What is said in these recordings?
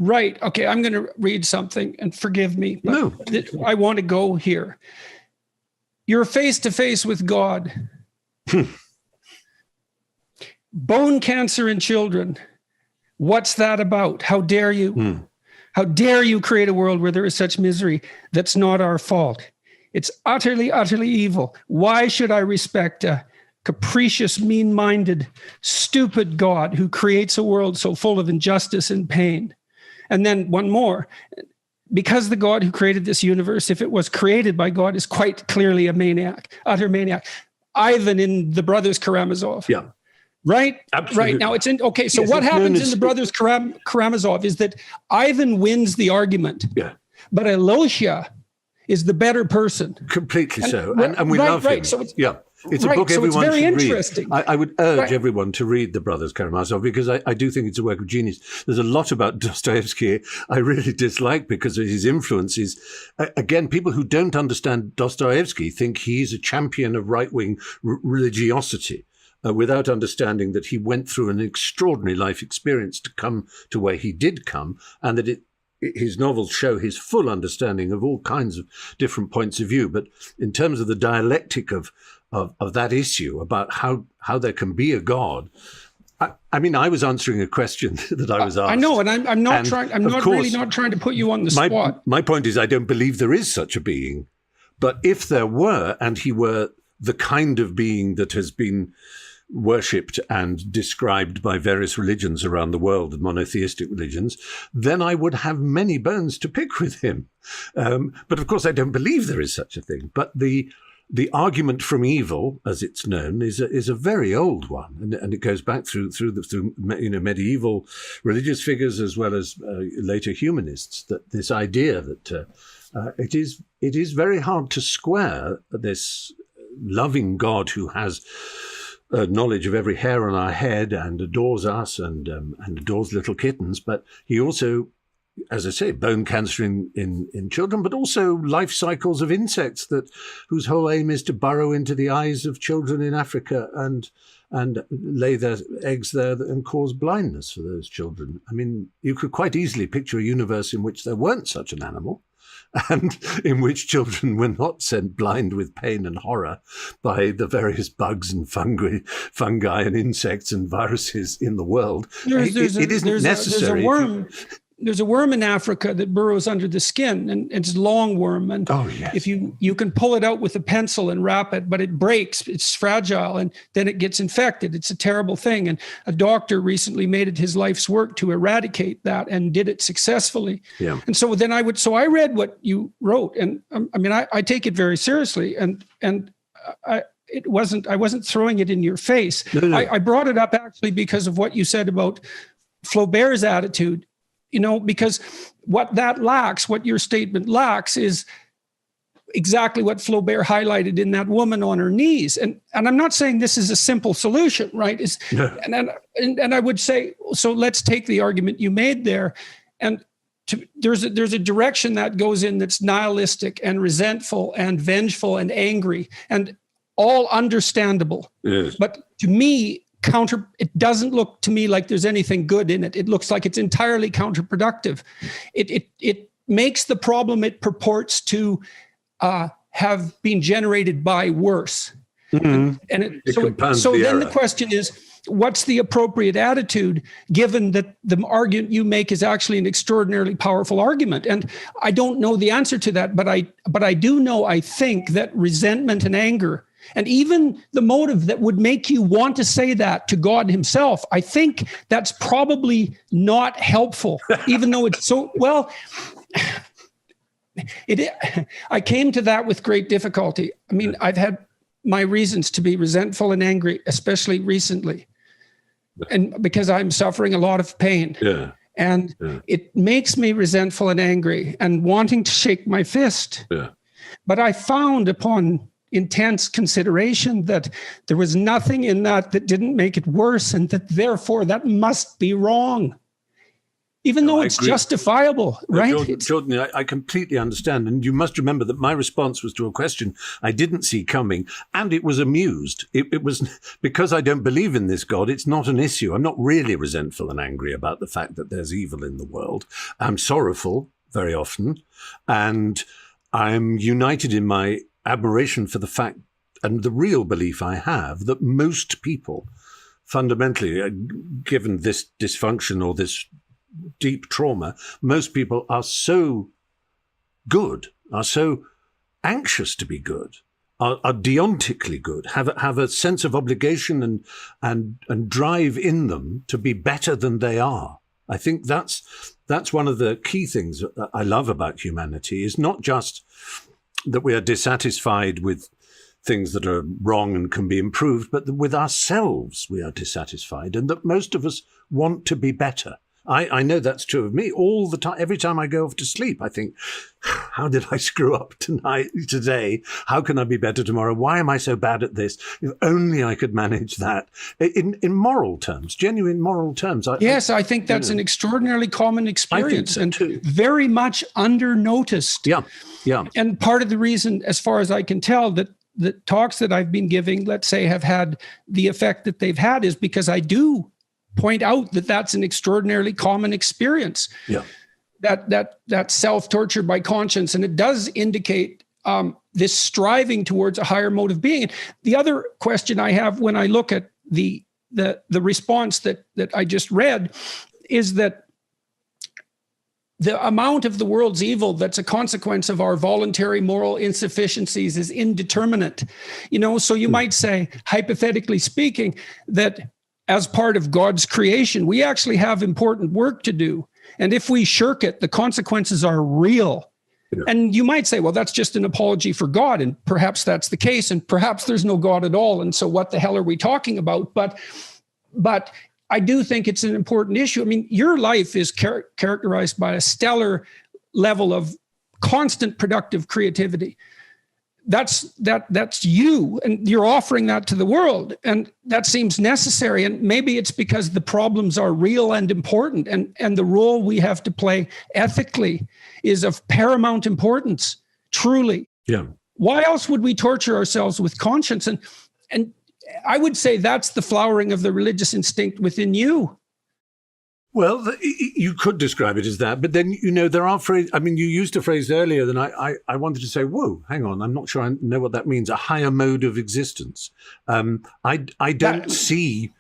Right. Okay, I'm going to read something, and forgive me, but No. I want to go here. You're face to face with God. Bone cancer in children. What's that about? How dare you? How dare you create a world where there is such misery? That's not our fault. It's utterly, utterly evil. Why should I respect a capricious, mean-minded, stupid God who creates a world so full of injustice and pain? And then one more. Because the God who created this universe, if it was created by God, is quite clearly a maniac, utter maniac. Ivan in the Brothers Karamazov. Yeah. Right? Absolutely. Right. Now it's in, okay, so Yes, what it's known happens as- in the Brothers Karamazov is that Ivan wins the argument, Yeah. but Elosia is the better person. Completely so. right- And we right, love right. him. So it's- yeah. It's a right, book so it's everyone very should interesting. read. I would urge Right. everyone to read The Brothers Karamazov because I do think it's a work of genius. There's a lot about Dostoevsky I really dislike because of his influences. Again, people who don't understand Dostoevsky think he's a champion of right-wing religiosity. Without understanding that he went through an extraordinary life experience to come to where he did come, and that his novels show his full understanding of all kinds of different points of view. But in terms of the dialectic of that issue about how there can be a God, I mean, I was answering a question that I was asked. I know, and I'm not trying. I'm not really course, not trying to put you on the spot. My point is, I don't believe there is such a being. But if there were, and he were the kind of being that has been worshipped and described by various religions around the world, monotheistic religions, then I would have many bones to pick with him. But of course, I don't believe there is such a thing. But the argument from evil, as it's known, is a very old one, and it goes back through medieval religious figures as well as later humanists. That this idea that it is very hard to square this loving God who has knowledge of every hair on our head and adores us and adores little kittens, but he also, as I say, bone cancer in children, but also life cycles of insects whose whole aim is to burrow into the eyes of children in Africa and lay their eggs there and cause blindness for those children. I mean, you could quite easily picture a universe in which there weren't such an animal, and in which children were not sent blind with pain and horror by the various bugs and fungi and insects and viruses in the world. It isn't necessary. There's a worm in Africa that burrows under the skin, and it's longworm. And if you can pull it out with a pencil and wrap it, but it breaks, it's fragile, and then it gets infected. It's a terrible thing. And a doctor recently made it his life's work to eradicate that and did it successfully. Yeah. And so then I read what you wrote, and I take it very seriously. I wasn't throwing it in your face. No. I brought it up actually because of what you said about Flaubert's attitude. Because what your statement lacks is exactly what Flaubert highlighted in that woman on her knees. And I'm not saying this is a simple solution, right? And I would say, so let's take the argument you made there. And there's a direction that goes in that's nihilistic and resentful and vengeful and angry and all understandable. Yes. But to me, it doesn't look to me like there's anything good in it. It looks like it's entirely counterproductive. It makes the problem it purports to have been generated by worse. Mm-hmm. So then the question is, what's the appropriate attitude given that the argument you make is actually an extraordinarily powerful argument? And I don't know the answer to that, but I do know, I think that resentment and anger, and even the motive that would make you want to say that to God himself, I think that's probably not helpful, even though it's so, well, I came to that with great difficulty. I mean, I've had my reasons to be resentful and angry, especially recently, and because I'm suffering a lot of pain. Yeah. And it makes me resentful and angry and wanting to shake my fist. Yeah. But I found upon intense consideration that there was nothing in that didn't make it worse, and that therefore that must be wrong. even though it's justifiable, right? Jordan, I completely understand. And you must remember that my response was to a question I didn't see coming, and it was amused. It was because I don't believe in this God. It's not an issue. I'm not really resentful and angry about the fact that there's evil in the world. I'm sorrowful very often, and I'm united in my admiration for the fact and the real belief I have that most people, fundamentally, given this dysfunction or this deep trauma, most people are so good, are so anxious to be good, are deontically good, have a sense of obligation and drive in them to be better than they are. I think that's one of the key things that I love about humanity, is not just that we are dissatisfied with things that are wrong and can be improved, but that with ourselves we are dissatisfied, and that most of us want to be better. I know that's true of me all the time. Every time I go off to sleep, I think, how did I screw up today? How can I be better tomorrow? Why am I so bad at this? If only I could manage that. In moral terms, genuine moral terms. I think that's an extraordinarily common experience and very much under-noticed. Yeah. And part of the reason, as far as I can tell, that the talks that I've been giving, let's say, have had the effect that they've had is because I do point out that that's an extraordinarily common experience. Yeah. That self-torture by conscience. And it does indicate this striving towards a higher mode of being. And the other question I have when I look at the response that I just read is that the amount of the world's evil that's a consequence of our voluntary moral insufficiencies is indeterminate. So you might say, hypothetically speaking, that as part of God's creation, we actually have important work to do. And if we shirk it, the consequences are real. Yeah. And you might say, well, that's just an apology for God. And perhaps that's the case. And perhaps there's no God at all. And so what the hell are we talking about? But I do think it's an important issue. I mean, your life is characterized by a stellar level of constant productive creativity. That's you, and you're offering that to the world, and that seems necessary. And maybe it's because the problems are real and important, and the role we have to play ethically is of paramount importance, truly. Yeah. Why else would we torture ourselves with conscience? And I would say that's the flowering of the religious instinct within you. Well, you could describe it as that, but then, there are phrases. I mean, you used a phrase earlier that I wanted to say, whoa, hang on, I'm not sure I know what that means, a higher mode of existence. I don't see...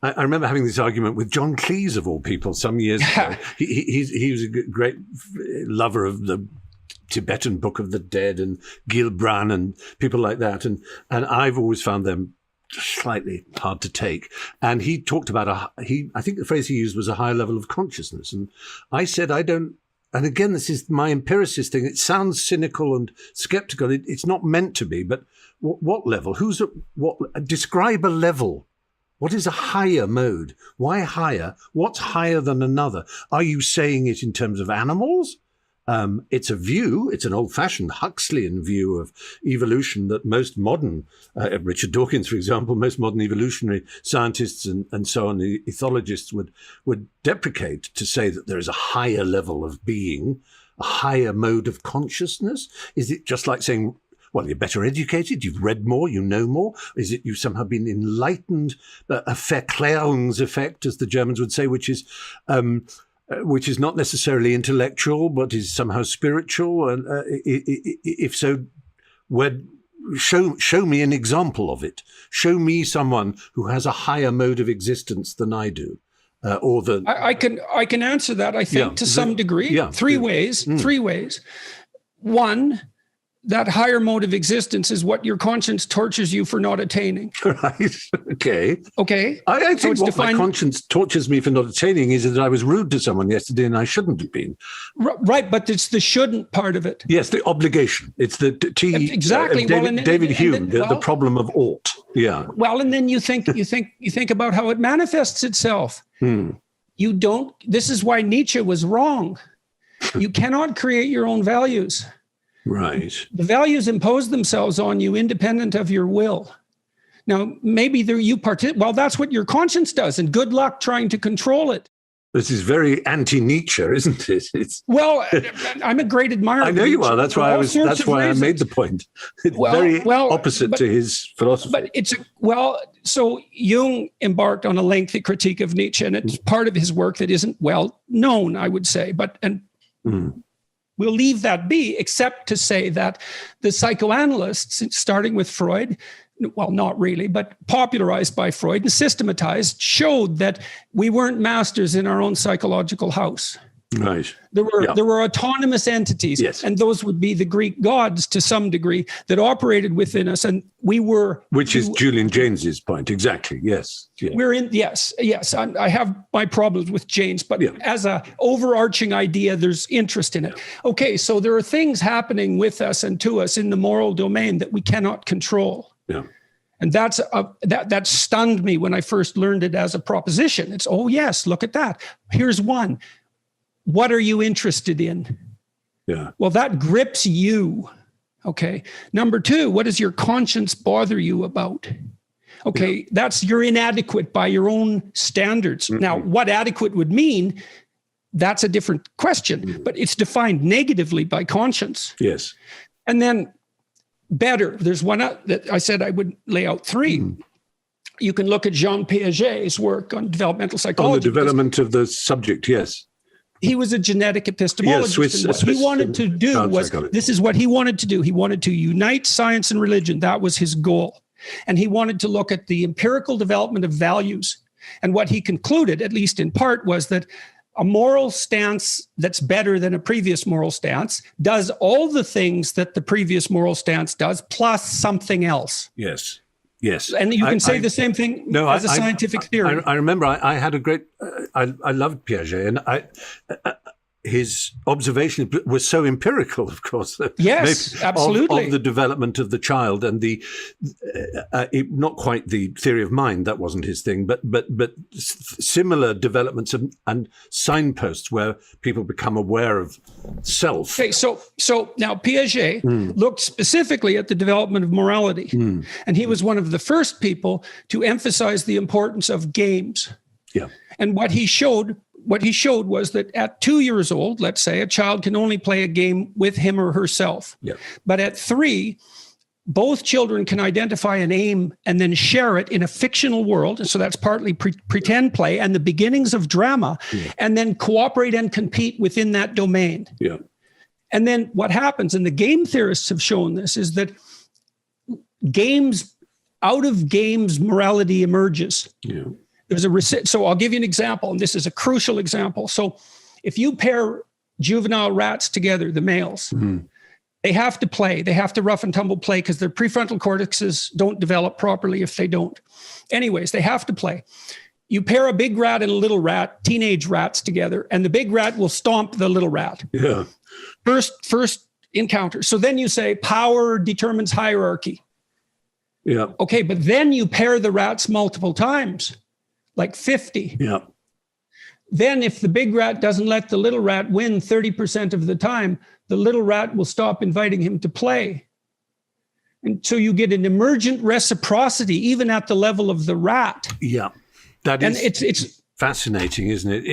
I remember having this argument with John Cleese, of all people, some years ago. He was a great lover of the Tibetan Book of the Dead and Gilbran and people like that, and I've always found them slightly hard to take. And he talked about I think the phrase he used was a higher level of consciousness. And I said, I don't, and again, this is my empiricist thing. It sounds cynical and skeptical. It's not meant to be, but what level? Describe a level. What is a higher mode? Why higher? What's higher than another? Are you saying it in terms of animals? It's a view, it's an old-fashioned Huxleyan view of evolution that most modern, Richard Dawkins, for example, most modern evolutionary scientists and so on, the ethologists would deprecate, to say that there is a higher level of being, a higher mode of consciousness. Is it just like saying, well, you're better educated, you've read more, you know more? Is it you've somehow been enlightened, a Verklärungseffekt, as the Germans would say, which is not necessarily intellectual, but is somehow spiritual? And if so, show me an example of it. Show me someone who has a higher mode of existence than I do. I can answer that, I think, to some degree. Yeah, three ways. One, that higher mode of existence is what your conscience tortures you for not attaining. Right. Okay. I think so what my conscience tortures me for not attaining is that I was rude to someone yesterday and I shouldn't have been. Right, but it's the shouldn't part of it. Yes, the obligation. It's the exactly. David Hume, the problem of ought. Yeah. Well, and then you think about how it manifests itself. You don't. This is why Nietzsche was wrong. You cannot create your own values. Right. The values impose themselves on you independent of your will. Now, maybe that's what your conscience does, and good luck trying to control it. This is very anti-Nietzsche, isn't it? Well, I'm a great admirer. I know you are. That's why I made the point. It's very opposite to his philosophy. But so Jung embarked on a lengthy critique of Nietzsche, and it's part of his work that isn't well known, I would say. We'll leave that be, except to say that the psychoanalysts, starting with Freud, well, not really, but popularized by Freud and systematized, showed that we weren't masters in our own psychological house. Right. There were autonomous entities, yes. And those would be the Greek gods to some degree that operated within us, and we were. Which is Julian Jaynes's point, exactly. Yes. Yeah. We're in. Yes. I have my problems with Jaynes, but as a overarching idea, there's interest in it. Okay, so there are things happening with us and to us in the moral domain that we cannot control. Yeah. And that stunned me when I first learned it as a proposition. It's, oh yes, look at that. Here's one. What are you interested in? Yeah. Well, that grips you. Okay. Number two, what does your conscience bother you about? Okay. That's, you're inadequate by your own standards. Mm-hmm. Now, what adequate would mean, that's a different question, but it's defined negatively by conscience. Yes. And then better, there's one that I said I would lay out three. You can look at Jean Piaget's work on developmental psychology. On the development of the subject, yes. He was a genetic epistemologist. Yes, and what he wanted to do was, this is what he wanted to do. He wanted to unite science and religion. That was his goal. And he wanted to look at the empirical development of values. And what he concluded, at least in part, was that a moral stance that's better than a previous moral stance does all the things that the previous moral stance does, plus something else. Yes. Yes. And you can say the same thing as a scientific theory. I remember I had a great, I loved Piaget, and his observation was so empirical, of course. Yes, absolutely. Of the development of the child and not quite the theory of mind, that wasn't his thing, but similar developments and signposts where people become aware of self. Okay, so now Piaget looked specifically at the development of morality, and he was one of the first people to emphasize the importance of games. Yeah. And what he showed was that at 2 years old, let's say, a child can only play a game with him or herself. Yeah. But at 3, both children can identify an aim and then share it in a fictional world. And so that's partly pretend play and the beginnings of drama, and then cooperate and compete within that domain. Yeah. And then what happens, and the game theorists have shown this, is that out of games, morality emerges. Yeah. So I'll give you an example, and this is a crucial example. So if you pair juvenile rats together, the males, they have to play. They have to rough and tumble play because their prefrontal cortexes don't develop properly if they don't. Anyways, they have to play. You pair a big rat and a little rat, teenage rats together, and the big rat will stomp the little rat. Yeah. First encounter. So then you say power determines hierarchy. Yeah. Okay, but then you pair the rats multiple times. Like 50. Yeah. Then if the big rat doesn't let the little rat win 30% of the time, the little rat will stop inviting him to play. And so you get an emergent reciprocity, even at the level of the rat. Yeah. That is, it's fascinating, isn't it?